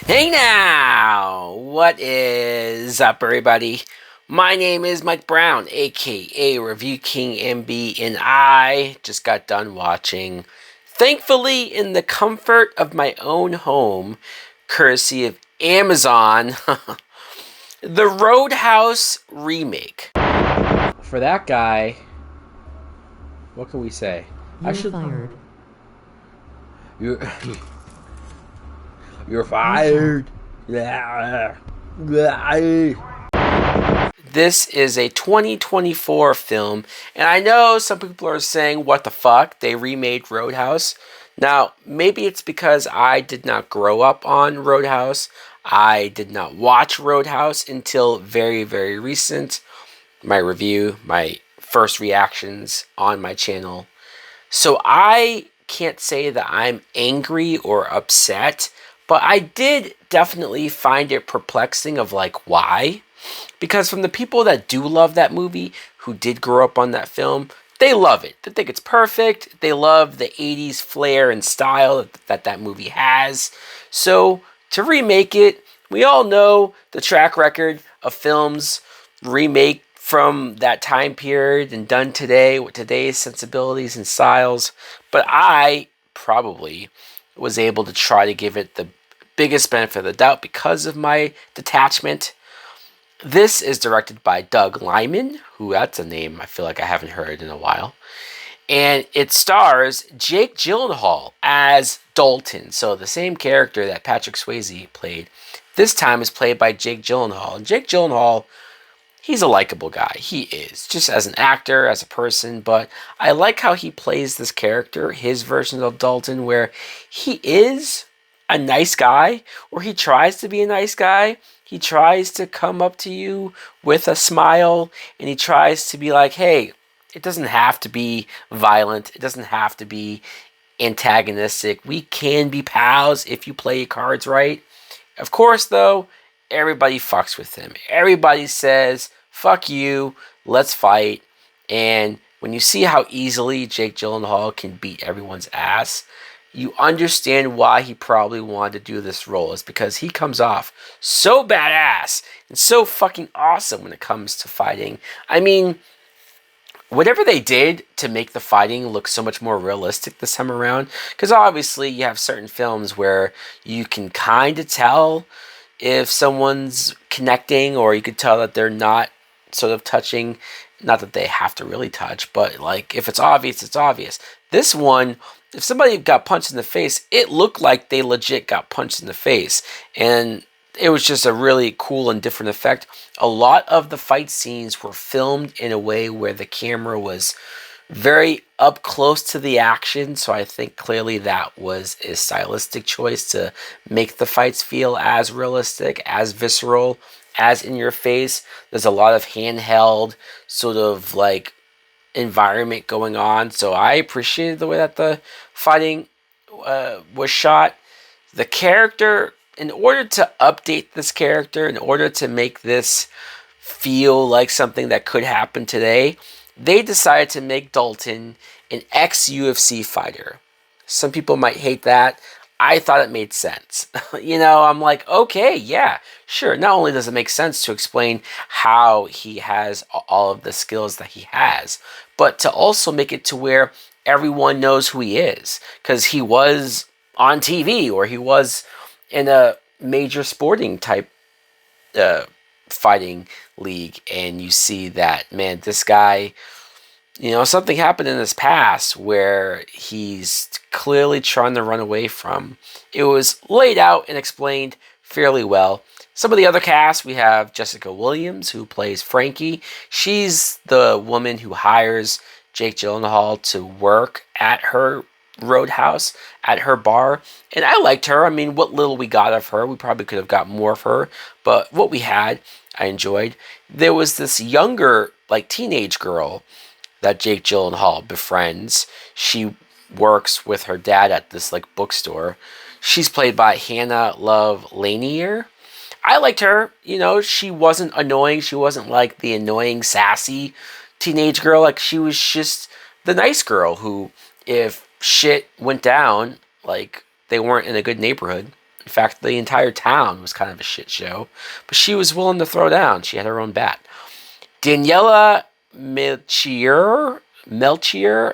Hey now! What is up, everybody? My name is Mike Brown, aka Review King MB, and I just got done watching, thankfully in the comfort of my own home, courtesy of Amazon, the Roadhouse remake. For that guy, what can we say? You're fired. You're, you're fired. This is a 2024 film, and I know some people are saying, what the fuck? They remade Roadhouse. Now, maybe it's because I did not grow up on Roadhouse. I did not watch Roadhouse until very, very recent. My review, my first reactions on my channel. So I can't say that I'm angry or upset, but I did definitely find it perplexing of like, why? Because from the people that do love that movie, who did grow up on that film, they love it. They think it's perfect. They love the 80s flair and style that movie has. So to remake it, we all know the track record of films remake from that time period and done today with today's sensibilities and styles. But I probably was able to try to give it the biggest benefit of the doubt because of my detachment. This is directed by Doug Liman, who that's a name I feel like I haven't heard in a while. And it stars Jake Gyllenhaal as Dalton. So the same character that Patrick Swayze played, this time is played by Jake Gyllenhaal. And Jake Gyllenhaal, he's a likable guy. He is, just as an actor, as a person. But I like how he plays this character, his version of Dalton, where he is a nice guy, or he tries to be a nice guy. He tries to come up to you with a smile, and he tries to be like, hey, it doesn't have to be violent. It doesn't have to be antagonistic. We can be pals if you play your cards right. Of course, though, everybody fucks with him. Everybody says, fuck you, let's fight. And when you see how easily Jake Gyllenhaal can beat everyone's ass, you understand why he probably wanted to do this role. It's because he comes off so badass and so fucking awesome when it comes to fighting. I mean, whatever they did to make the fighting look so much more realistic this time around, because obviously you have certain films where you can kind of tell if someone's connecting, or you could tell that they're not sort of touching. Not that they have to really touch, but like if it's obvious, it's obvious. This one, if somebody got punched in the face, it looked like they legit got punched in the face. And it was just a really cool and different effect. A lot of the fight scenes were filmed in a way where the camera was very up close to the action. So I think clearly that was a stylistic choice to make the fights feel as realistic, as visceral, as in your face. There's a lot of handheld sort of like environment going on. So I appreciated the way that the fighting was shot. The character, in order to update this character, in order to make this feel like something that could happen today, they decided to make Dalton an ex-UFC fighter. Some people might hate that. I thought it made sense. I'm like, okay, yeah, sure. Not only does it make sense to explain how he has all of the skills that he has, but to also make it to where everyone knows who he is. Because he was on TV, or he was in a major sporting type fighting league, and you see that, man, this guy, something happened in his past where he's clearly trying to run away from. It was laid out and explained fairly well. Some of the other cast, we have Jessica Williams, who plays Frankie. She's the woman who hires Jake Gyllenhaal to work at her roadhouse, at her bar. And I liked her. I mean, what little we got of her, we probably could have got more of her. But what we had, I enjoyed. There was this younger, like, teenage girl that Jake Gyllenhaal befriends. She works with her dad at this like bookstore. She's played by Hannah Love Lanier. I liked her. She wasn't annoying. She wasn't like the annoying, sassy teenage girl. Like, she was just the nice girl who, if shit went down, like they weren't in a good neighborhood, In fact, the entire town was kind of a shit show, but she was willing to throw down. She had her own bat. Daniela Melchior,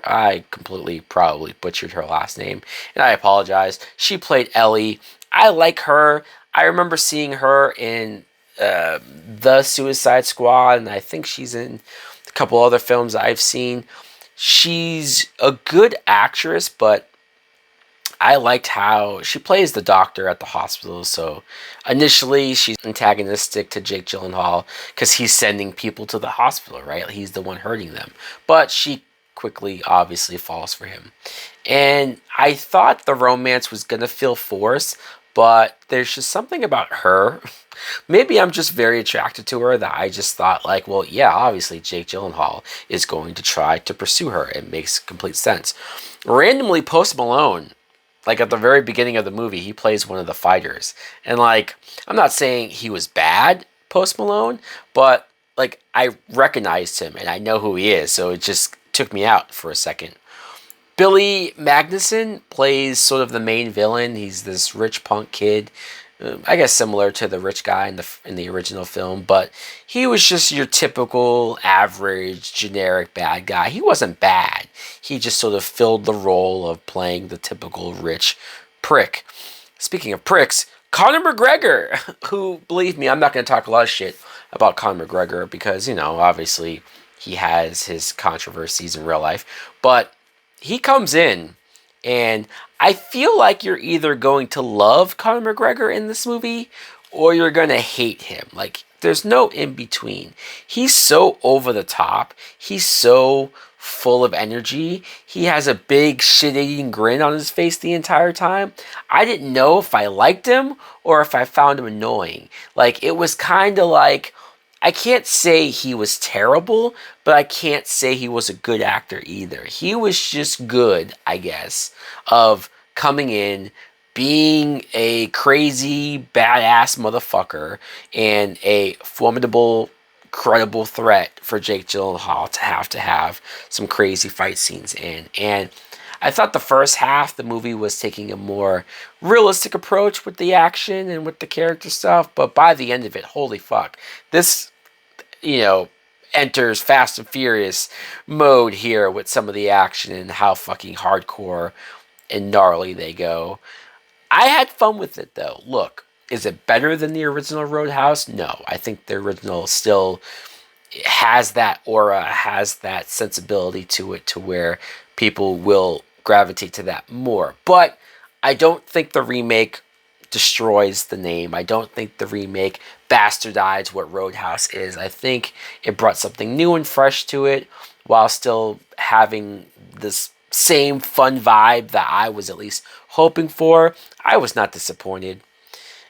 I completely probably butchered her last name, and I apologize. She played Ellie. I like her. I remember seeing her in The Suicide Squad, and I think she's in a couple other films I've seen. She's a good actress, but I liked how she plays the doctor at the hospital. So initially, she's antagonistic to Jake Gyllenhaal because he's sending people to the hospital, right? He's the one hurting them. But she quickly, obviously, falls for him. And I thought the romance was going to feel forced, but there's just something about her. Maybe I'm just very attracted to her that I just thought, like, well, yeah, obviously Jake Gyllenhaal is going to try to pursue her. It makes complete sense. Randomly, Post Malone, like at the very beginning of the movie, he plays one of the fighters. And like, I'm not saying he was bad, Post Malone, but like I recognized him and I know who he is, so it just took me out for a second. Billy Magnuson plays sort of the main villain. He's this rich punk kid, I guess similar to the rich guy in the original film, but he was just your typical average generic bad guy. He wasn't bad. He just sort of filled the role of playing the typical rich prick. Speaking of pricks, Conor McGregor, who, believe me, I'm not going to talk a lot of shit about Conor McGregor because, you know, obviously he has his controversies in real life, but he comes in and I feel like you're either going to love Conor McGregor in this movie or you're going to hate him. Like, there's no in between. He's so over the top. He's so full of energy. He has a big shit-eating grin on his face the entire time. I didn't know if I liked him or if I found him annoying. Like, it was kind of like, I can't say he was terrible, but I can't say he was a good actor either. He was just good, I guess, of coming in, being a crazy, badass motherfucker, and a formidable, credible threat for Jake Gyllenhaal to have some crazy fight scenes in. And I thought the first half, the movie was taking a more realistic approach with the action and with the character stuff, but by the end of it, holy fuck, this, you know, enters Fast and Furious mode here with some of the action and how fucking hardcore and gnarly they go. I had fun with it though. Look, is it better than the original Roadhouse? No, I think the original still has that aura, has that sensibility to it to where people will gravitate to that more. But I don't think the remake destroys the name. I don't think the remake bastardized what Roadhouse is. I think it brought something new and fresh to it while still having this same fun vibe that I was at least hoping for. I was not disappointed.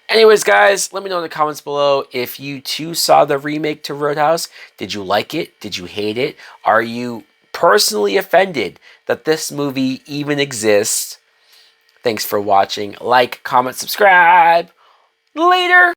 Anyways, guys, let me know in the comments below if you too saw the remake to Roadhouse. Did you like it? Did you hate it? Are you personally offended that this movie even exists? Thanks for watching. Like, comment, subscribe. Later!